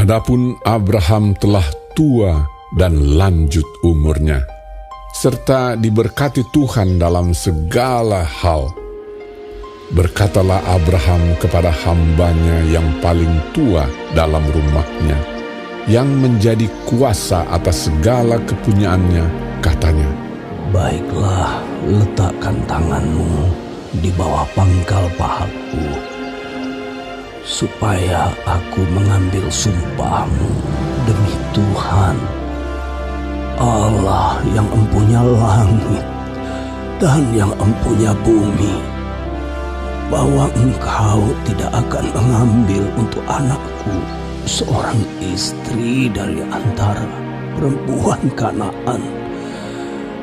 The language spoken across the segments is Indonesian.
Adapun Abraham telah tua dan lanjut umurnya, serta diberkati Tuhan dalam segala hal. Berkatalah Abraham kepada hambanya yang paling tua dalam rumahnya, yang menjadi kuasa atas segala kepunyaannya, katanya, "Baiklah, letakkan tanganmu di bawah pangkal pahaku, supaya aku mengambil sumpahmu demi Tuhan, Allah yang empunya langit dan yang empunya bumi, bahwa engkau tidak akan mengambil untuk anakku seorang istri dari antara perempuan Kanaan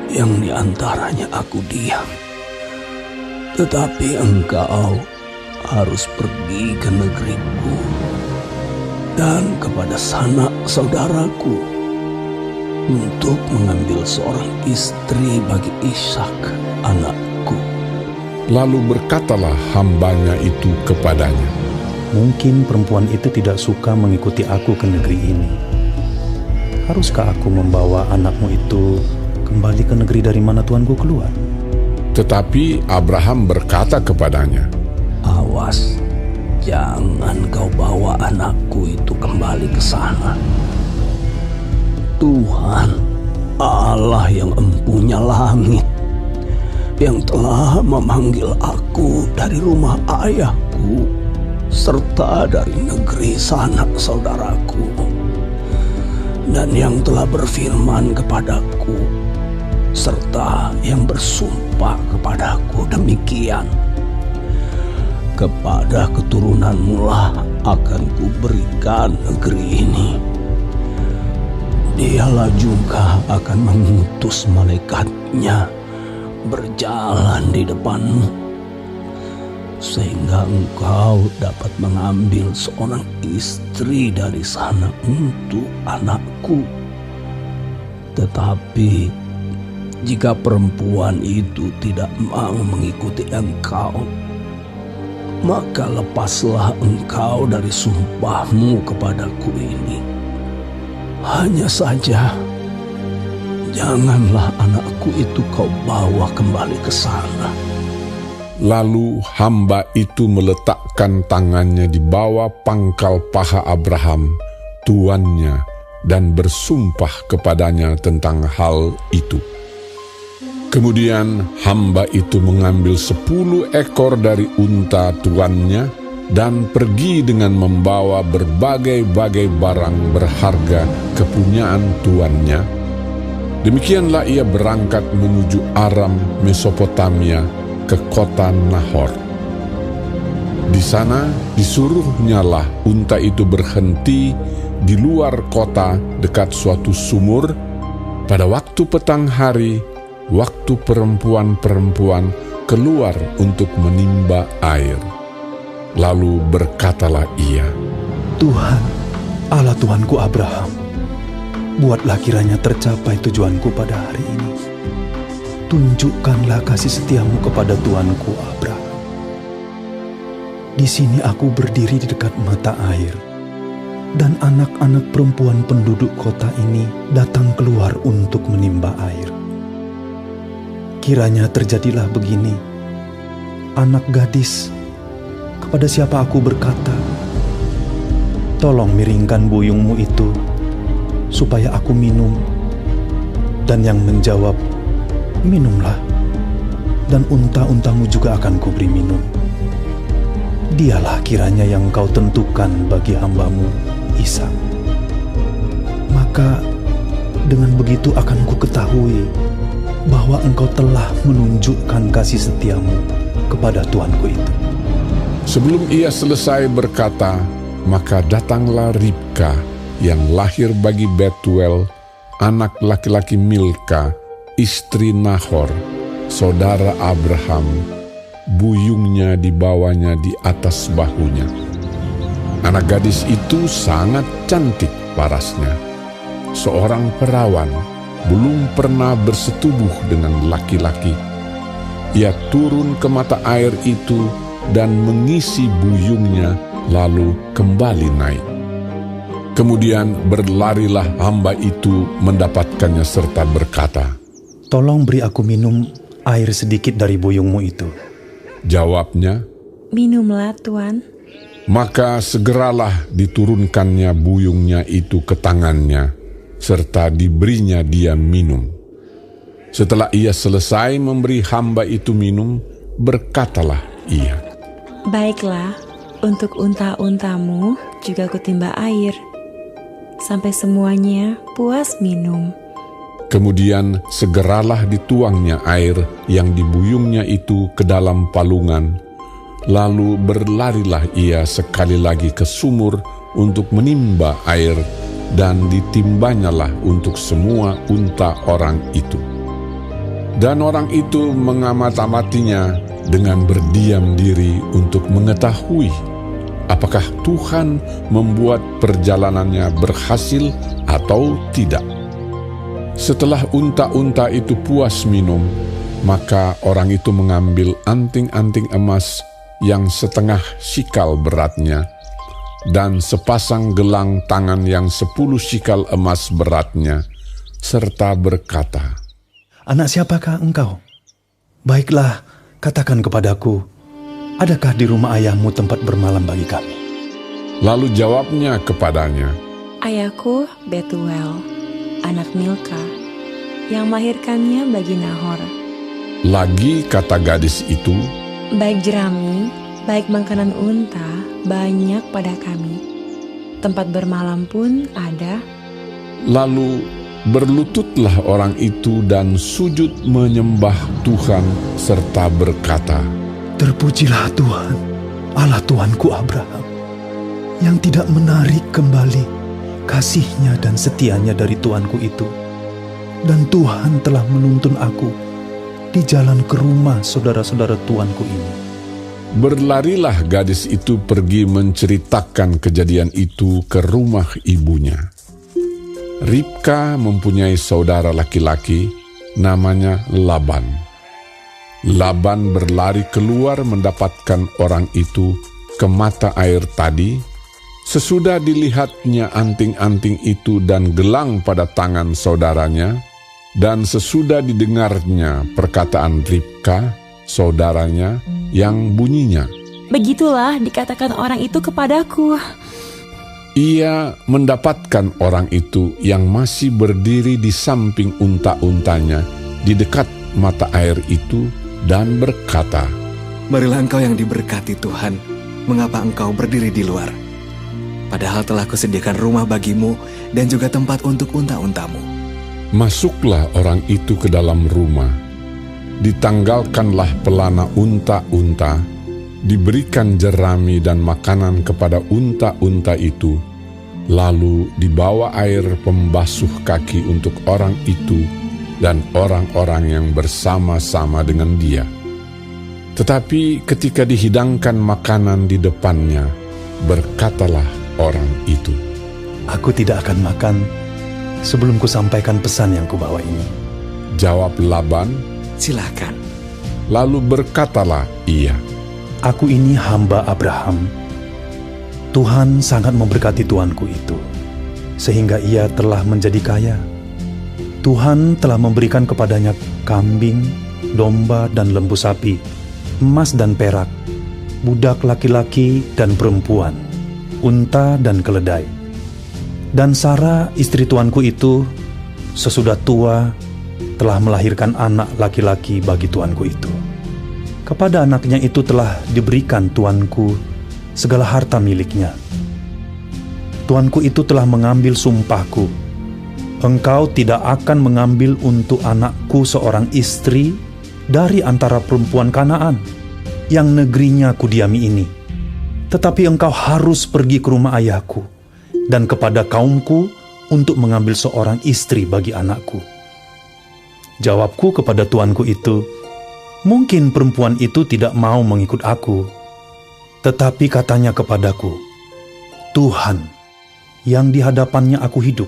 yang di antaranya aku diam. Tetapi engkau harus pergi ke negeriku dan kepada sanak saudaraku untuk mengambil seorang istri bagi Ishak anakku." Lalu berkatalah hambanya itu kepadanya, "Mungkin perempuan itu tidak suka mengikuti aku ke negeri ini. Haruskah aku membawa anakmu itu kembali ke negeri dari mana tuanku keluar?" Tetapi Abraham berkata kepadanya, "Awas, jangan kau bawa anakku itu kembali ke sana. Tuhan, Allah yang empunya langit, yang telah memanggil aku dari rumah ayahku serta dari negeri sanak saudaraku, dan yang telah berfirman kepadaku serta yang bersumpah kepadaku demikian, kepada keturunanmu lah akan kuberikan negeri ini. Dialah juga akan mengutus malaikatnya berjalan di depanmu, sehingga engkau dapat mengambil seorang istri dari sana untuk anakku. Tetapi jika perempuan itu tidak mau mengikuti engkau, maka lepaslah engkau dari sumpahmu kepadaku ini. Hanya saja, janganlah anakku itu kau bawa kembali ke sana." Lalu hamba itu meletakkan tangannya di bawah pangkal paha Abraham, tuannya, dan bersumpah kepadanya tentang hal itu. Kemudian hamba itu mengambil 10 ekor dari unta tuannya dan pergi dengan membawa berbagai-bagai barang berharga kepunyaan tuannya. Demikianlah ia berangkat menuju Aram, Mesopotamia, ke kota Nahor. Di sana disuruhnyalah unta itu berhenti di luar kota dekat suatu sumur pada waktu petang hari, waktu perempuan-perempuan keluar untuk menimba air. Lalu berkatalah ia, "Tuhan, Allah Tuanku Abraham, buatlah kiranya tercapai tujuanku pada hari ini. Tunjukkanlah kasih setiamu kepada Tuanku Abraham. Di sini aku berdiri di dekat mata air, dan anak-anak perempuan penduduk kota ini datang keluar untuk menimba air. Kiranya terjadilah begini, anak gadis, kepada siapa aku berkata, 'Tolong miringkan buyungmu itu, supaya aku minum,' dan yang menjawab, 'Minumlah, dan unta-untamu juga akan kuberi minum.' Dialah kiranya yang kau tentukan bagi hambamu Ishak. Maka dengan begitu akan kuketahui bahwa engkau telah menunjukkan kasih setiamu kepada tuanku itu." Sebelum ia selesai berkata, maka datanglah Ribka yang lahir bagi Betuel, anak laki-laki Milka, istri Nahor, saudara Abraham. Buyungnya dibawanya di atas bahunya. Anak gadis itu sangat cantik parasnya, seorang perawan, belum pernah bersetubuh dengan laki-laki. Ia turun ke mata air itu dan mengisi buyungnya, lalu kembali naik. Kemudian berlarilah hamba itu mendapatkannya serta berkata, "Tolong beri aku minum air sedikit dari buyungmu itu." Jawabnya, "Minumlah, Tuan." maka segeralah diturunkannya buyungnya itu ke tangannya, serta diberinya dia minum. Setelah ia selesai memberi hamba itu minum, berkatalah ia, "Baiklah, untuk unta-untamu juga kutimba air, sampai semuanya puas minum." Kemudian segeralah dituangnya air yang dibuyungnya itu ke dalam palungan, lalu berlarilah ia sekali lagi ke sumur untuk menimba air, dan ditimbanyalah untuk semua unta orang itu. Dan orang itu mengamat-amatinya dengan berdiam diri untuk mengetahui apakah Tuhan membuat perjalanannya berhasil atau tidak. Setelah unta-unta itu puas minum, maka orang itu mengambil anting-anting emas yang setengah sikal beratnya, dan sepasang gelang tangan yang 10 sikal emas beratnya, serta berkata, "Anak siapakah engkau? Baiklah, katakan kepadaku, adakah di rumah ayahmu tempat bermalam bagi kami?" Lalu jawabnya kepadanya, "Ayahku Betuel, anak Milka, yang melahirkannya bagi Nahor. Lagi kata gadis itu, Baik jerami, baik makanan unta, banyak pada kami. Tempat bermalam pun ada." Lalu berlututlah orang itu dan sujud menyembah Tuhan serta berkata, "Terpujilah Tuhan, Allah Tuanku Abraham, yang tidak menarik kembali kasih-Nya dan setia-Nya dari Tuanku itu. Dan Tuhan telah menuntun aku di jalan ke rumah saudara-saudara Tuanku ini." Berlarilah gadis itu pergi menceritakan kejadian itu ke rumah ibunya. Ribka mempunyai saudara laki-laki, namanya Laban. Laban berlari keluar mendapatkan orang itu ke mata air tadi. Sesudah dilihatnya anting-anting itu dan gelang pada tangan saudaranya, dan sesudah didengarnya perkataan Ribka, saudaranya, yang bunyinya, "Begitulah dikatakan orang itu kepadaku." ia mendapatkan orang itu yang masih berdiri di samping unta-untanya di dekat mata air itu dan berkata, "Marilah engkau yang diberkati Tuhan, mengapa engkau berdiri di luar? Padahal telah kusediakan rumah bagimu dan juga tempat untuk unta-untamu." Masuklah orang itu ke dalam rumah, ditanggalkanlah pelana unta-unta, diberikan jerami dan makanan kepada unta-unta itu, lalu dibawa air pembasuh kaki untuk orang itu dan orang-orang yang bersama-sama dengan dia. Tetapi ketika dihidangkan makanan di depannya, berkatalah orang itu, "Aku tidak akan makan sebelum kusampaikan pesan yang kubawa ini." Jawab Laban, "Silakan." lalu berkatalah ia, "Aku ini hamba Abraham. Tuhan sangat memberkati tuanku itu, sehingga ia telah menjadi kaya. Tuhan telah memberikan kepadanya kambing, domba dan lembu sapi, emas dan perak, budak laki-laki dan perempuan, unta dan keledai. Dan Sarah istri tuanku itu sesudah tua telah melahirkan anak laki-laki bagi tuanku itu. Kepada anaknya itu telah diberikan tuanku segala harta miliknya. Tuanku itu telah mengambil sumpahku, engkau tidak akan mengambil untuk anakku seorang istri dari antara perempuan Kanaan yang negerinya kudiami ini. Tetapi engkau harus pergi ke rumah ayahku dan kepada kaumku untuk mengambil seorang istri bagi anakku." Jawabku kepada tuanku itu, "Mungkin perempuan itu tidak mau mengikut aku." Tetapi katanya kepadaku, "Tuhan, yang di hadapannya aku hidup,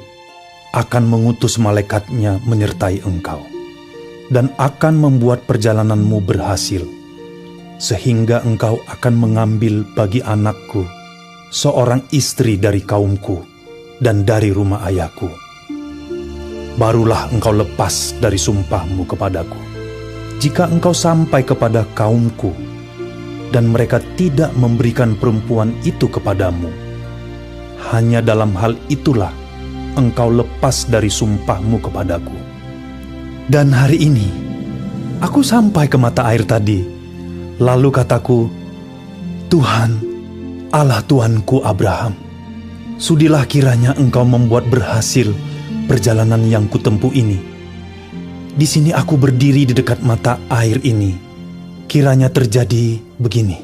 akan mengutus malaikatnya menyertai engkau, dan akan membuat perjalananmu berhasil, sehingga engkau akan mengambil bagi anakku seorang istri dari kaumku, dan dari rumah ayahku. Barulah engkau lepas dari sumpahmu kepadaku. Jika engkau sampai kepada kaumku, dan mereka tidak memberikan perempuan itu kepadamu, hanya dalam hal itulah engkau lepas dari sumpahmu kepadaku. Dan hari ini, aku sampai ke mata air tadi, lalu kataku, Tuhan, Allah Tuanku Abraham, sudilah kiranya engkau membuat berhasil perjalanan yang kutempuh ini. Di sini aku berdiri di dekat mata air ini. Kiranya terjadi begini.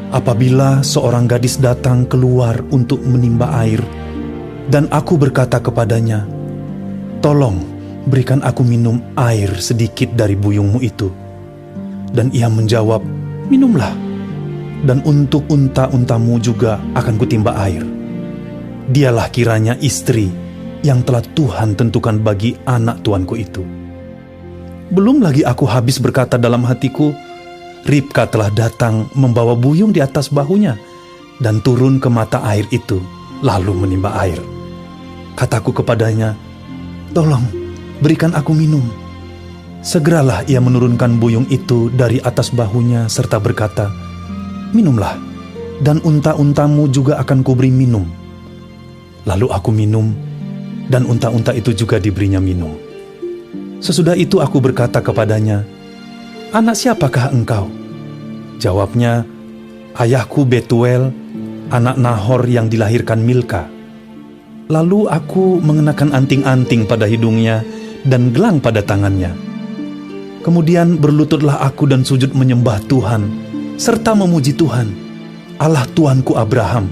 Apabila seorang gadis datang keluar untuk menimba air, dan aku berkata kepadanya, tolong berikan aku minum air sedikit dari buyungmu itu. Dan ia menjawab, minumlah, dan untuk unta-untamu juga akan kutimba air. Dialah kiranya istri yang telah Tuhan tentukan bagi anak tuanku itu. Belum lagi aku habis berkata dalam hatiku, Ribka telah datang membawa buyung di atas bahunya dan turun ke mata air itu, lalu menimba air. Kataku kepadanya, tolong berikan aku minum. Segeralah ia menurunkan buyung itu dari atas bahunya serta berkata, minumlah, dan unta-untamu juga akan kuberi minum. Lalu aku minum, dan unta-unta itu juga diberinya minum. Sesudah itu aku berkata kepadanya, anak siapakah engkau? Jawabnya, ayahku Betuel, anak Nahor yang dilahirkan Milka. Lalu aku mengenakan anting-anting pada hidungnya dan gelang pada tangannya. Kemudian berlututlah aku dan sujud menyembah Tuhan, serta memuji Tuhan, Allah Tuanku Abraham,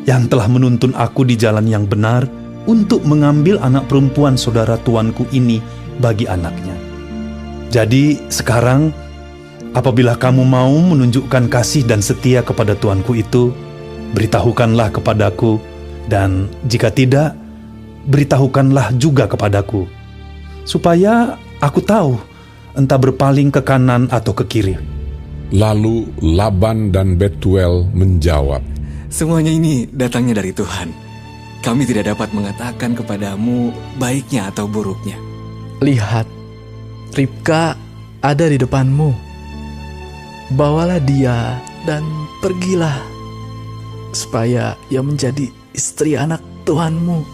yang telah menuntun aku di jalan yang benar untuk mengambil anak perempuan saudara tuanku ini bagi anaknya. Jadi sekarang, apabila kamu mau menunjukkan kasih dan setia kepada tuanku itu, beritahukanlah kepadaku, dan jika tidak, beritahukanlah juga kepadaku, supaya aku tahu entah berpaling ke kanan atau ke kiri. Lalu Laban dan Betuel menjawab, Semuanya ini datangnya dari Tuhan. Kami tidak dapat mengatakan kepadamu baiknya atau buruknya. Lihat, Ribka ada di depanmu. Bawalah dia dan pergilah, supaya ia menjadi istri anak Tuhanmu,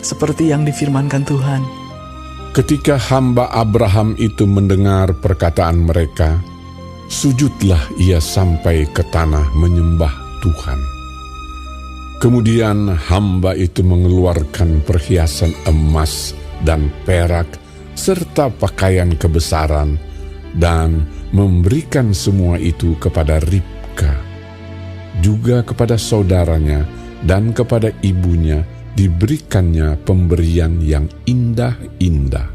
seperti yang difirmankan Tuhan. ketika hamba Abraham itu mendengar perkataan mereka, sujudlah ia sampai ke tanah menyembah Tuhan. Kemudian hamba itu mengeluarkan perhiasan emas dan perak serta pakaian kebesaran dan memberikan semua itu kepada Ribka. Juga kepada saudaranya dan kepada ibunya diberikannya pemberian yang indah-indah.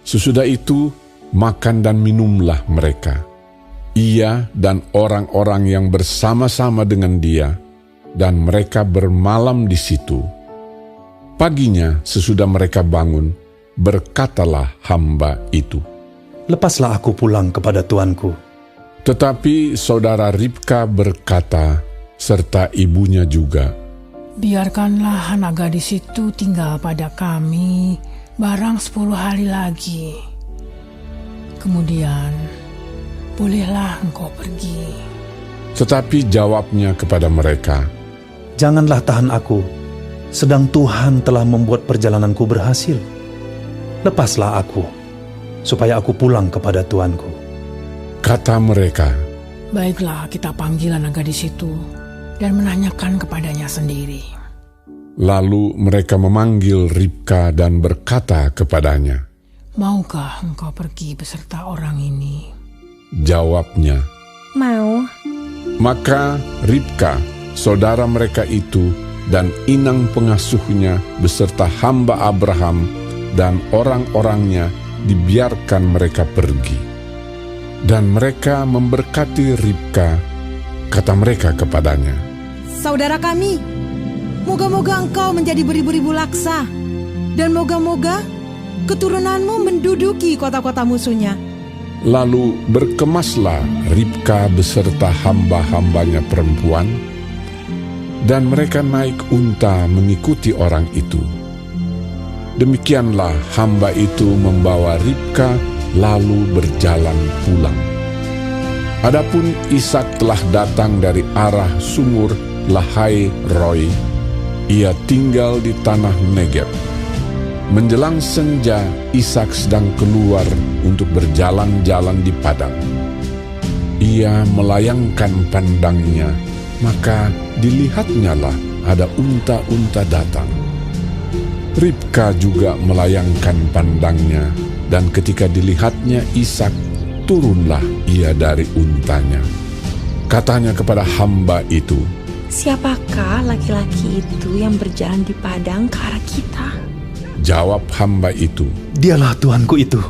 Sesudah itu makan dan minumlah mereka, ia dan orang-orang yang bersama-sama dengan dia, dan mereka bermalam di situ. Paginya sesudah mereka bangun, berkatalah hamba itu, "Lepaslah aku pulang kepada tuanku." Tetapi saudara Ribka berkata, serta ibunya juga, "Biarkanlah anak gadis itu tinggal pada kami barang 10 hari lagi. Kemudian bolehlah engkau pergi." Tetapi jawabnya kepada mereka, "Janganlah tahan aku, sedang Tuhan telah membuat perjalananku berhasil. Lepaslah aku, supaya aku pulang kepada tuanku." Kata mereka, "Baiklah, kita panggil anak gadis itu dan menanyakan kepadanya sendiri." lalu mereka memanggil Ribka dan berkata kepadanya, "Maukah engkau pergi beserta orang ini?" Jawabnya, Mau. maka Ribka, saudara mereka itu, dan inang pengasuhnya beserta hamba Abraham dan orang-orangnya dibiarkan mereka pergi. Dan mereka memberkati Ribka, kata mereka kepadanya, "Saudara kami, moga-moga engkau menjadi beribu-ribu laksa, dan moga-moga keturunanmu menduduki kota-kota musuhnya." Lalu berkemaslah Ribka beserta hamba-hambanya perempuan, dan mereka naik unta mengikuti orang itu. Demikianlah hamba itu membawa Ribka lalu berjalan pulang. Adapun Ishak telah datang dari arah sumur Lahai Roi. Ia tinggal di tanah Negeb. Menjelang senja, Ishak sedang keluar untuk berjalan-jalan di padang. Ia melayangkan pandangnya, maka dilihatnyalah ada unta-unta datang. Ribka juga melayangkan pandangnya, dan ketika dilihatnya Ishak, turunlah ia dari untanya. Katanya kepada hamba itu, "Siapakah laki-laki itu yang berjalan di padang ke arah kita?" Jawab hamba itu, Dialah tuanku itu.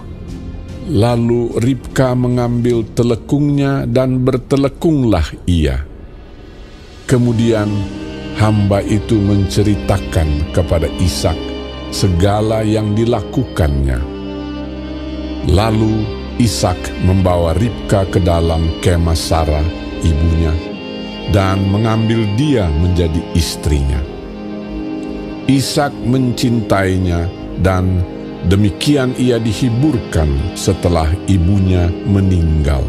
Lalu Ribka mengambil telekungnya dan bertelekunglah ia. Kemudian hamba itu menceritakan kepada Ishak segala yang dilakukannya. Lalu Ishak membawa Ribka ke dalam kemah Sarah, ibunya, dan mengambil dia menjadi istrinya. Ishak mencintainya, dan demikian ia dihiburkan setelah ibunya meninggal.